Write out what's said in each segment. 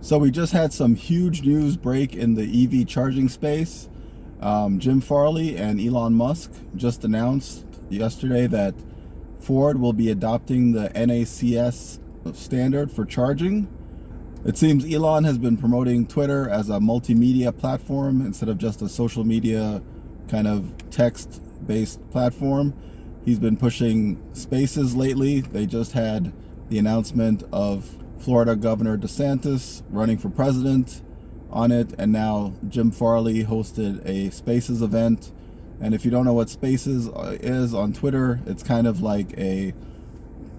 So we just had some huge news break in the EV charging space. Jim Farley and Elon Musk just announced yesterday that Ford will be adopting the NACS standard for charging. It seems Elon has been promoting Twitter as a multimedia platform instead of just a social media kind of text-based platform. He's been pushing spaces lately. They just had the announcement of Florida Governor DeSantis running for president on it, and now Jim Farley hosted a Spaces event. And if you don't know what Spaces is on Twitter, it's kind of like a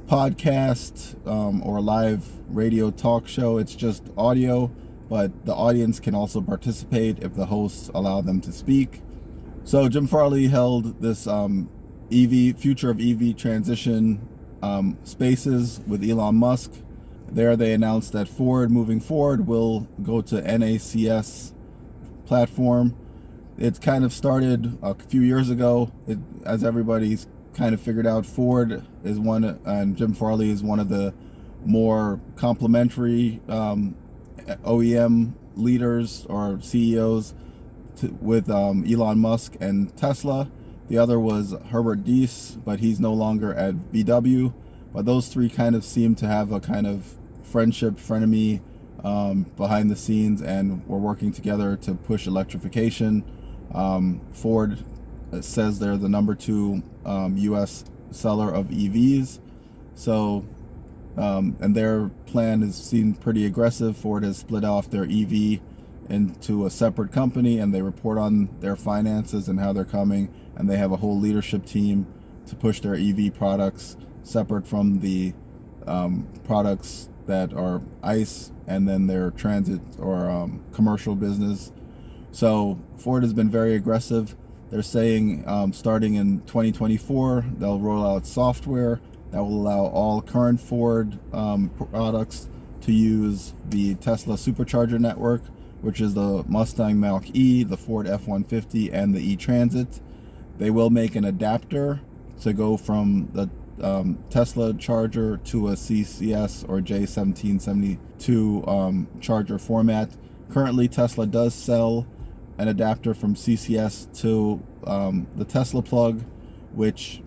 podcast or live radio talk show. It's just audio, but the audience can also participate if the hosts allow them to speak. So Jim Farley held this EV future of EV transition Spaces with Elon Musk. There they announced that Ford moving forward will go to NACS platform. It kind of started a few years ago. As everybody's kind of figured out, Ford is one, and Jim Farley is one of the more complementary OEM leaders or CEOs with Elon Musk and Tesla. The other was Herbert Diess, but he's no longer at VW. But those three kind of seem to have a kind of friendship, frenemy behind the scenes, and we're working together to push electrification. Ford says they're the number 2 U.S. seller of EVs. So, and their plan is seen pretty aggressive. Ford has split off their EV into a separate company, and they report on their finances and how they're coming, and they have a whole leadership team to push their EV products separate from the products that are ICE and then their transit or commercial business. So Ford has been very aggressive. They're saying starting in 2024, they'll roll out software that will allow all current Ford products to use the Tesla supercharger network, which is the Mustang Mach-E, the Ford F-150, and the E-Transit. They will make an adapter to go from the Tesla charger to a CCS or J1772 charger format. Currently, Tesla does sell an adapter from CCS to the Tesla plug, which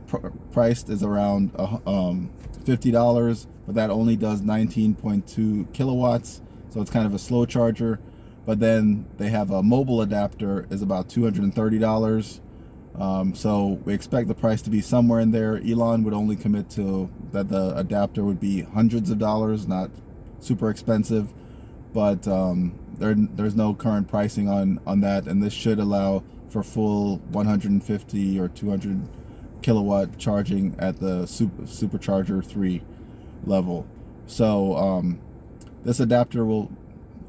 priced is around $50, but that only does 19.2 kilowatts, so it's kind of a slow charger. But then they have a mobile adapter, is about $230. So we expect the price to be somewhere in there. Elon would only commit to that the adapter would be hundreds of dollars, not super expensive, but there's no current pricing on that, and this should allow for full 150 or 200 kilowatt charging at the supercharger 3 level. So this adapter will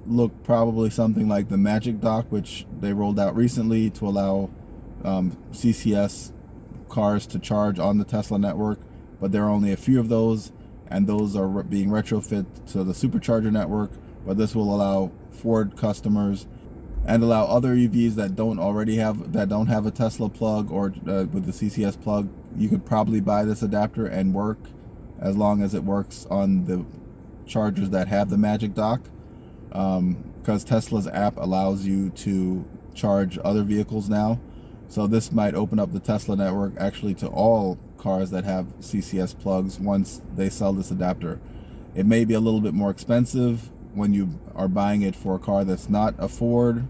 look probably something like the Magic Dock, which they rolled out recently to allow CCS cars to charge on the Tesla network, but there are only a few of those, and those are being retrofit to the supercharger network. But this will allow Ford customers and allow other EVs that don't have a Tesla plug or with the CCS plug. You could probably buy this adapter and work as long as it works on the chargers that have the Magic Dock, because Tesla's app allows you to charge other vehicles now. So this might open up the Tesla network actually to all cars that have CCS plugs once they sell this adapter. It may be a little bit more expensive when you are buying it for a car that's not a Ford,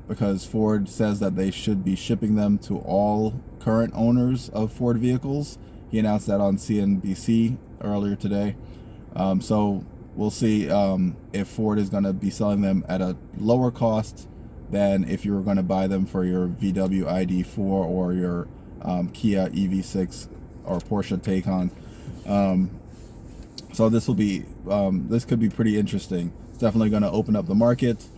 because Ford says that they should be shipping them to all current owners of Ford vehicles. He announced that on CNBC earlier today. So we'll see if Ford is going to be selling them at a lower cost than if you were going to buy them for your VW ID4 or your Kia EV6 or Porsche Taycan. So this could be pretty interesting. It's definitely going to open up the market.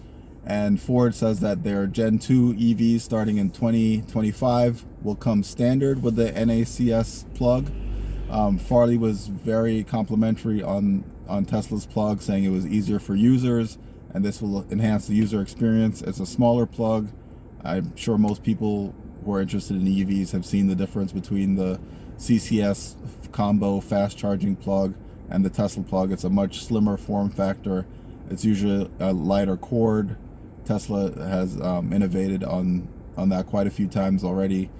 And Ford says that their Gen 2 EVs starting in 2025 will come standard with the NACS plug. Farley was very complimentary on Tesla's plug, saying it was easier for users, and this will enhance the user experience. It's a smaller plug. I'm sure most people who are interested in EVs have seen the difference between the CCS combo fast charging plug and the Tesla plug. It's a much slimmer form factor, It's usually a lighter cord. Tesla has innovated on that quite a few times already.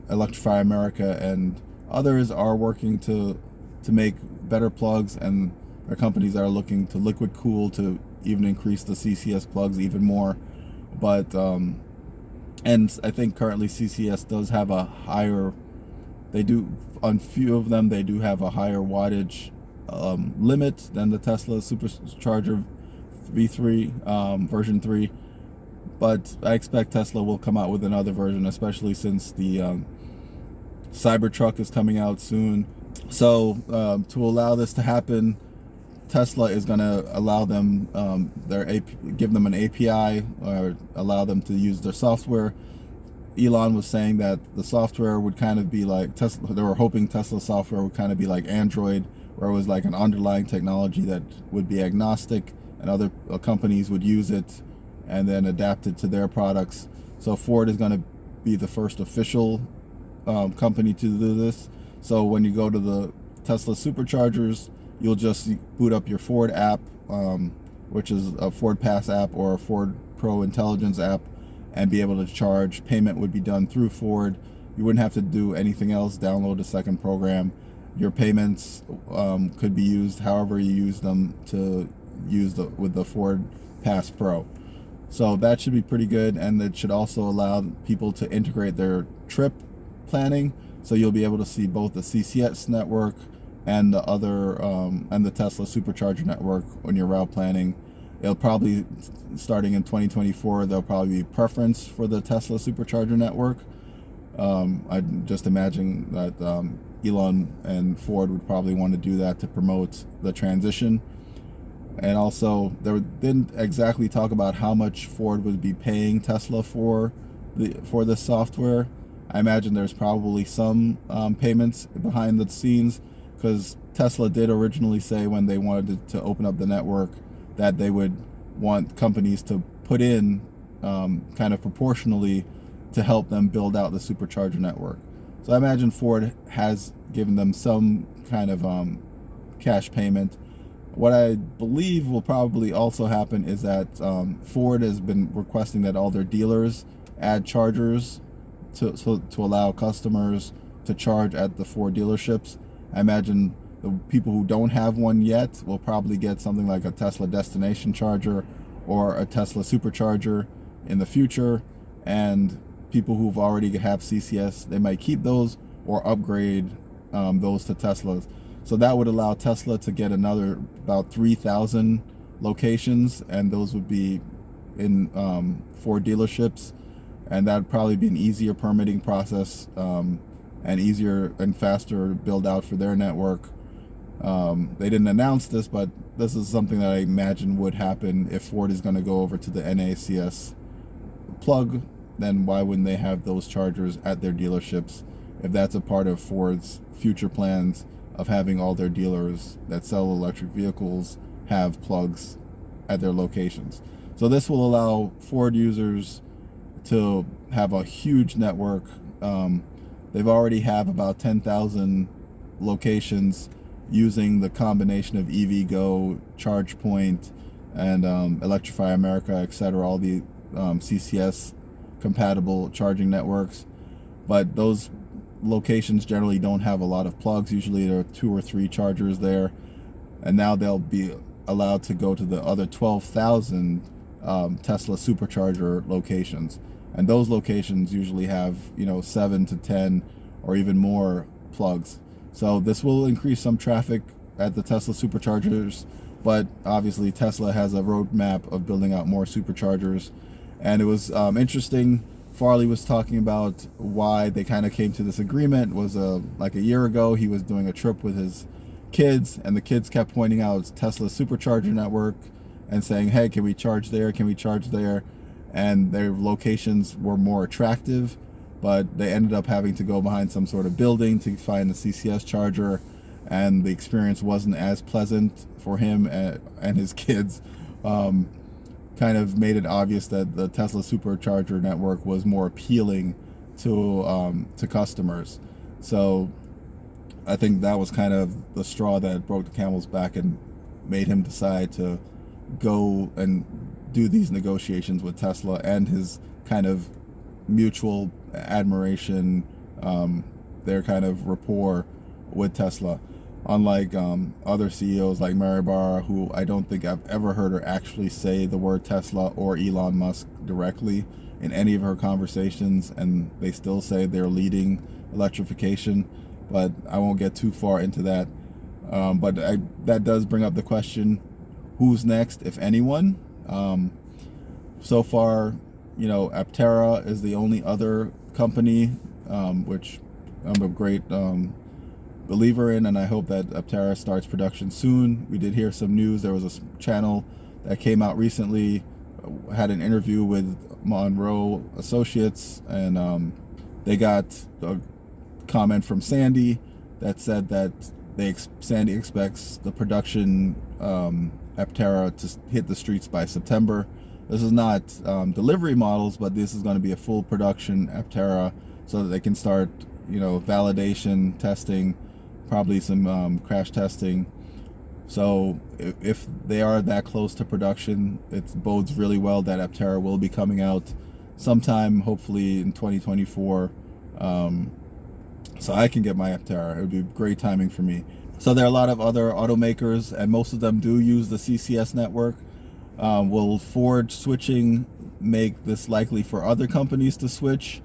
Electrify America and others are working to make better plugs, and there are companies that are looking to liquid cool to even increase the CCS plugs even more. But and I think currently CCS does have a higher, they do, on few of them, they do have a higher wattage limit than the Tesla supercharger V3 version 3. But I expect Tesla will come out with another version, especially since the Cybertruck is coming out soon. So to allow this to happen, Tesla is going to allow them give them an API, or allow them to use their software. Elon was saying that the software would kind of be like Tesla. They were hoping Tesla software would kind of be like Android, where it was like an underlying technology that would be agnostic, and other companies would use it and then adapt it to their products. So Ford is going to be the first official company to do this. So when you go to the Tesla superchargers, you'll just boot up your Ford app, which is a Ford Pass app or a Ford Pro Intelligence app, and be able to charge. Payment would be done through Ford. You wouldn't have to do anything else, download a second program. Your payments could be used however you use them to use with the Ford Pass Pro. So that should be pretty good, and it should also allow people to integrate their trip planning. So you'll be able to see both the CCS network and the other and the Tesla supercharger network when you're route planning. It'll probably, starting in 2024, there'll probably be preference for the Tesla supercharger network. I just imagine that Elon and Ford would probably want to do that to promote the transition. And also, they didn't exactly talk about how much Ford would be paying Tesla for the software. I imagine there's probably some payments behind the scenes, because Tesla did originally say when they wanted to open up the network that they would want companies to put in kind of proportionally to help them build out the supercharger network. So I imagine Ford has given them some kind of cash payment. What I believe will probably also happen is that Ford has been requesting that all their dealers add chargers to allow customers to charge at the Ford dealerships. I imagine the people who don't have one yet will probably get something like a Tesla destination charger or a Tesla supercharger in the future, and people who've already have CCS, they might keep those or upgrade those to Teslas. So that would allow Tesla to get another about 3,000 locations, and those would be in Ford dealerships, and that'd probably be an easier permitting process and easier and faster build out for their network. They didn't announce this, but this is something that I imagine would happen if Ford is going to go over to the NACS plug. Then why wouldn't they have those chargers at their dealerships, if that's a part of Ford's future plans of having all their dealers that sell electric vehicles have plugs at their locations? So this will allow Ford users to have a huge network. They've already have about 10,000 locations using the combination of EVgo, ChargePoint, and Electrify America, etc., all the CCS compatible charging networks. But those locations generally don't have a lot of plugs. Usually there are 2 or 3 chargers there, and now they'll be allowed to go to the other 12,000 Tesla supercharger locations, and those locations usually have 7 to 10 or even more plugs. So this will increase some traffic at the Tesla superchargers, but obviously Tesla has a roadmap of building out more superchargers. And it was interesting, Farley was talking about why they kind of came to this agreement. Was like a year ago, he was doing a trip with his kids, and the kids kept pointing out Tesla's supercharger network and saying, hey, can we charge there, can we charge there? And their locations were more attractive, but they ended up having to go behind some sort of building to find the CCS charger, and the experience wasn't as pleasant for him and his kids. Kind of made it obvious that the Tesla supercharger network was more appealing to customers. So I think that was kind of the straw that broke the camel's back and made him decide to go and do these negotiations with Tesla and his kind of mutual admiration, their kind of rapport with Tesla. Unlike other CEOs like Mary Barra, who I don't think I've ever heard her actually say the word Tesla or Elon Musk directly in any of her conversations, and they still say they're leading electrification, but I won't get too far into that. But that does bring up the question, who's next, if anyone? So far, Aptera is the only other company, which I'm a great believer in, and I hope that Aptera starts production soon. We did hear some news. There was a channel that came out recently, had an interview with Monroe Associates, and they got a comment from Sandy that said that Sandy expects the production Aptera to hit the streets by September. This is not delivery models, but this is going to be a full production Aptera, so that they can start, validation testing, probably some crash testing. So if they are that close to production, it bodes really well that Aptera will be coming out sometime, hopefully in 2024. So I can get my Aptera. It would be great timing for me. So there are a lot of other automakers, and most of them do use the CCS network. Will Ford switching make this likely for other companies to switch?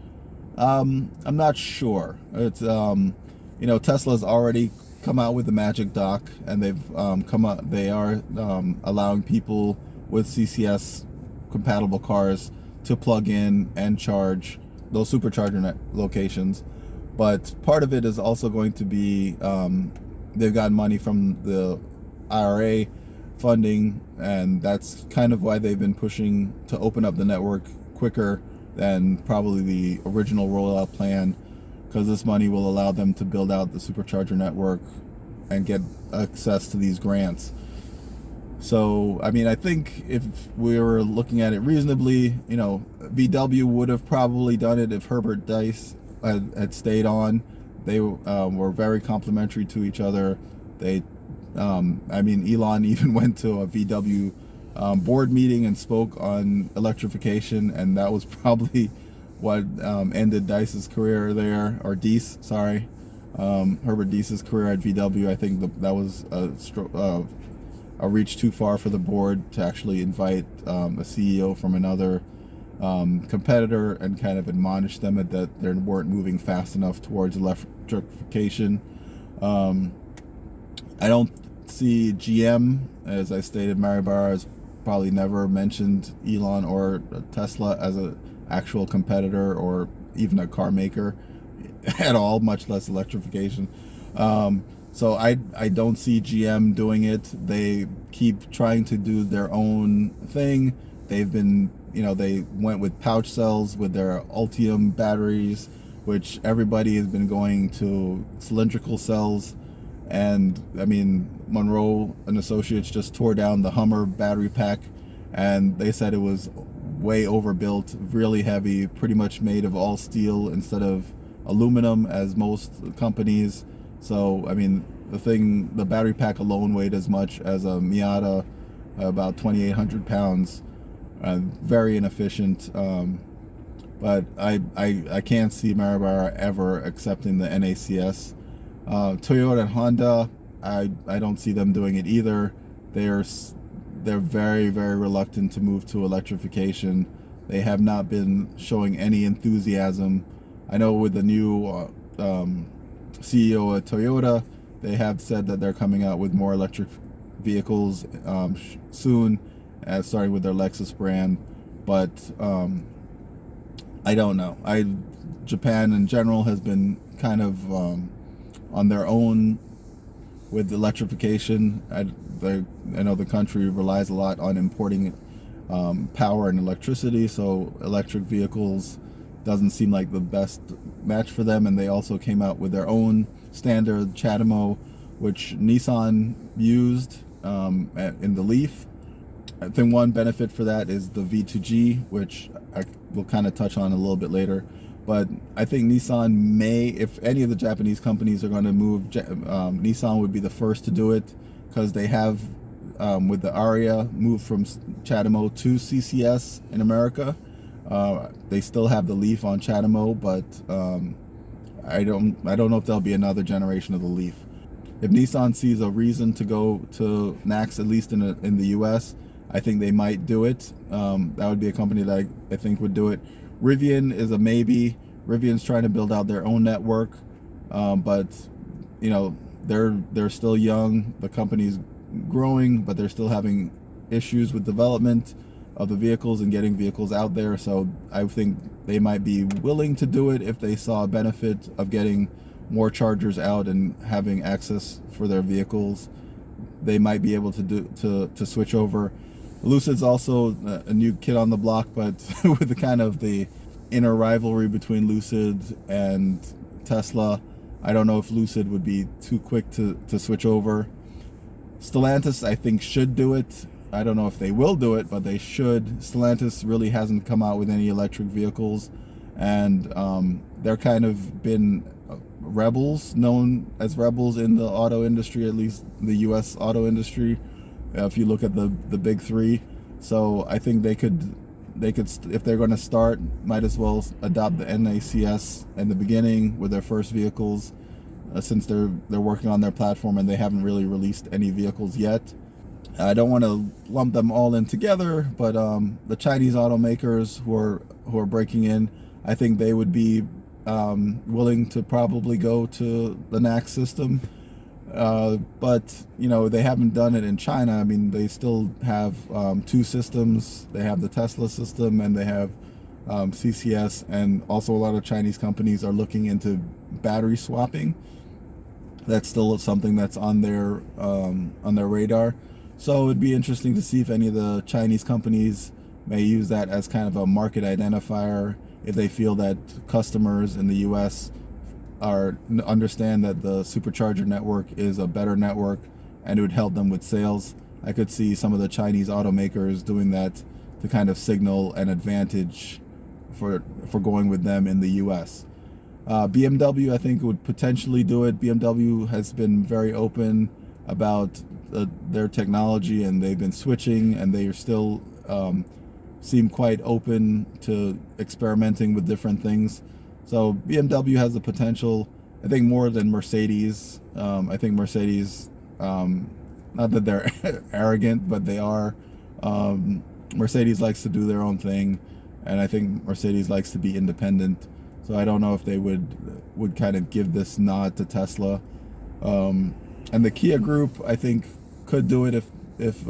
I'm not sure. It's Tesla's already come out with the Magic Dock, and they've they are allowing people with CCS compatible cars to plug in and charge those supercharger locations. But part of it is also going to be they've gotten money from the IRA funding, and that's kind of why they've been pushing to open up the network quicker than probably the original rollout plan, because this money will allow them to build out the supercharger network and get access to these grants. So, I think if we were looking at it reasonably, VW would have probably done it if Herbert Diess had stayed on. They were very complimentary to each other. Elon even went to a VW board meeting and spoke on electrification, and that was probably what ended Diess's career there, or Diess, sorry, Herbert Diess's career at VW. I think that was a reach too far for the board to actually invite a CEO from another competitor and kind of admonish them that they weren't moving fast enough towards electrification. I don't see GM, as I stated, Mary Barra has probably never mentioned Elon or Tesla as an actual competitor or even a car maker at all, much less electrification. So I don't see GM doing it. They keep trying to do their own thing. They've been, they went with pouch cells with their Ultium batteries, which everybody has been going to cylindrical cells. And Monroe and Associates just tore down the Hummer battery pack, and they said it was way overbuilt, really heavy, pretty much made of all steel instead of aluminum as most companies. So the battery pack alone weighed as much as a Miata, about 2,800 pounds. Very inefficient. But I can't see Mary Barra ever accepting the NACS. Toyota and Honda, I don't see them doing it either. They're very, very reluctant to move to electrification. They have not been showing any enthusiasm. I know with the new CEO at Toyota, they have said that they're coming out with more electric vehicles soon, starting with their Lexus brand. But I don't know. Japan in general has been kind of on their own with electrification. I know the country relies a lot on importing power and electricity, so electric vehicles doesn't seem like the best match for them. And they also came out with their own standard CHAdeMO, which Nissan used in the Leaf. I think one benefit for that is the V2G, which I will kind of touch on a little bit later. But I think Nissan may, if any of the Japanese companies are going to move, Nissan would be the first to do it, because they have with the Aria moved from CHAdeMO to CCS in America. They still have the Leaf on CHAdeMO, but I don't know if there'll be another generation of the Leaf. If Nissan sees a reason to go to NACS, at least in the US, I think they might do it. That would be a company that I think would do it. Rivian is a maybe. Rivian's trying to build out their own network, but you know, they're still young. The company's growing, but they're still having issues with development of the vehicles and getting vehicles out there. So I think they might be willing to do it if they saw a benefit of getting more chargers out and having access for their vehicles. They might be able to switch over. Lucid's also a new kid on the block, but with the kind of the inner rivalry between Lucid and Tesla, I don't know if Lucid would be too quick to switch over. Stellantis, I think, should do it. I don't know if they will do it, but they should. Stellantis really hasn't come out with any electric vehicles, and they're kind of been rebels, known as rebels in the auto industry, at least the US auto industry, if you look at the big three. So I think they could, if they're going to start, might as well adopt the NACS in the beginning with their first vehicles, since they're working on their platform and they haven't really released any vehicles yet. I don't want to lump them all in together, but the Chinese automakers who are breaking in, I think they would be willing to probably go to the NACS system, but you know, they haven't done it in China. I mean, they still have two systems. They have the Tesla system and they have CCS, and also a lot of Chinese companies are looking into battery swapping. That's still something that's on their radar. So it'd be interesting to see if any of the Chinese companies may use that as kind of a market identifier, if they feel that customers in the US understand that the supercharger network is a better network and it would help them with sales. I could see some of the Chinese automakers doing that to kind of signal an advantage for going with them in the US. BMW, I think, would potentially do it. BMW has been very open about their technology, and they've been switching, and they are still seem quite open to experimenting with different things. So BMW has the potential, I think, more than Mercedes. I think Mercedes, not that they're arrogant, but they are. Mercedes likes to do their own thing, and I think Mercedes likes to be independent. So I don't know if they would kind of give this nod to Tesla. And the Kia group, I think, could do it if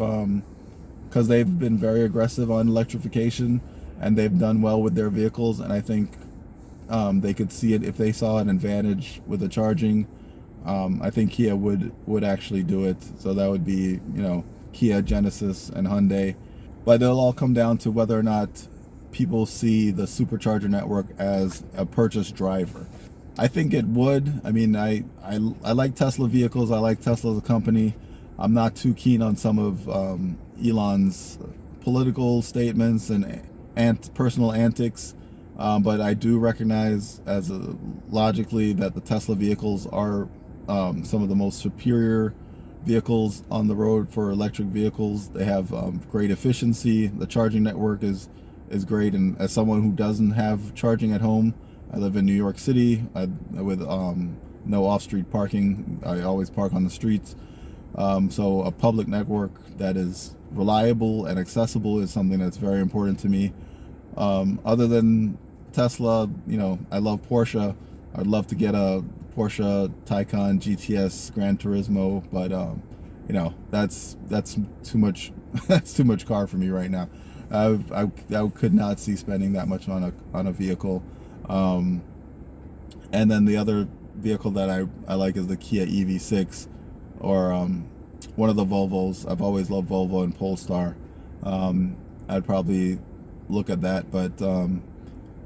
because they've been very aggressive on electrification and they've done well with their vehicles, and I think they could see it if they saw an advantage with the charging. I think Kia would actually do it. So that would be, you know, Kia, Genesis, and Hyundai. But it'll all come down to whether or not people see the supercharger network as a purchase driver. I think it would. I mean, I like Tesla vehicles. I like Tesla as a company. I'm not too keen on some of Elon's political statements and personal antics, but I do recognize logically that the Tesla vehicles are some of the most superior vehicles on the road for electric vehicles. They have great efficiency. The charging network is great, and as someone who doesn't have charging at home, I live in New York City with no off-street parking. I always park on the streets. So a public network that is reliable and accessible is something that's very important to me. Other than Tesla, you know, I love Porsche. I'd love to get a Porsche Taycan GTS Gran Turismo, but you know, that's too much. That's too much car for me right now. I could not see spending that much on a vehicle. And then the other vehicle that I like is the Kia EV6, or one of the Volvos. I've always loved Volvo and Polestar. I'd probably look at that, but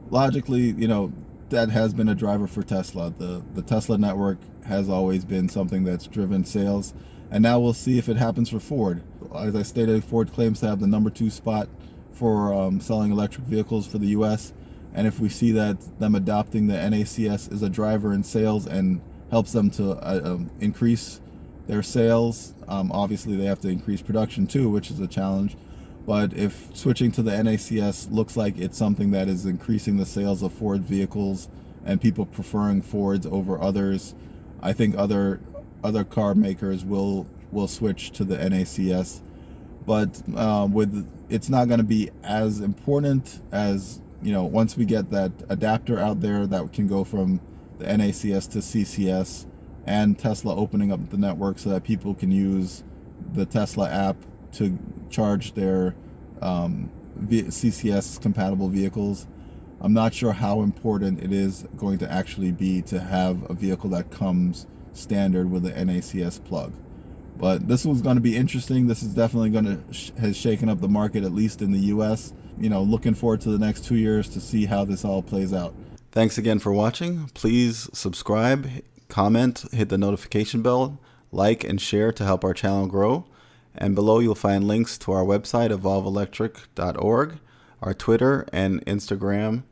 logically, you know, that has been a driver for Tesla. The Tesla network has always been something that's driven sales, and now we'll see if it happens for Ford. As I stated, Ford claims to have the #2 spot for selling electric vehicles for the US, and if we see that them adopting the NACS is a driver in sales and helps them to increase their sales. Obviously, they have to increase production too, which is a challenge. But if switching to the NACS looks like it's something that is increasing the sales of Ford vehicles and people preferring Fords over others, I think other car makers will switch to the NACS. But it's not going to be as important as, once we get that adapter out there that can go from the NACS to CCS, and Tesla opening up the network so that people can use the Tesla app to charge their CCS compatible vehicles. I'm not sure how important it is going to actually be to have a vehicle that comes standard with the NACS plug. But this was going to be interesting. This is definitely going to has shaken up the market, at least in the US. Looking forward to the next 2 years to see how this all plays out. Thanks again for watching. Please subscribe, comment, hit the notification bell, like and share to help our channel grow. And below you'll find links to our website, Evolv-Electric.org, our Twitter and Instagram,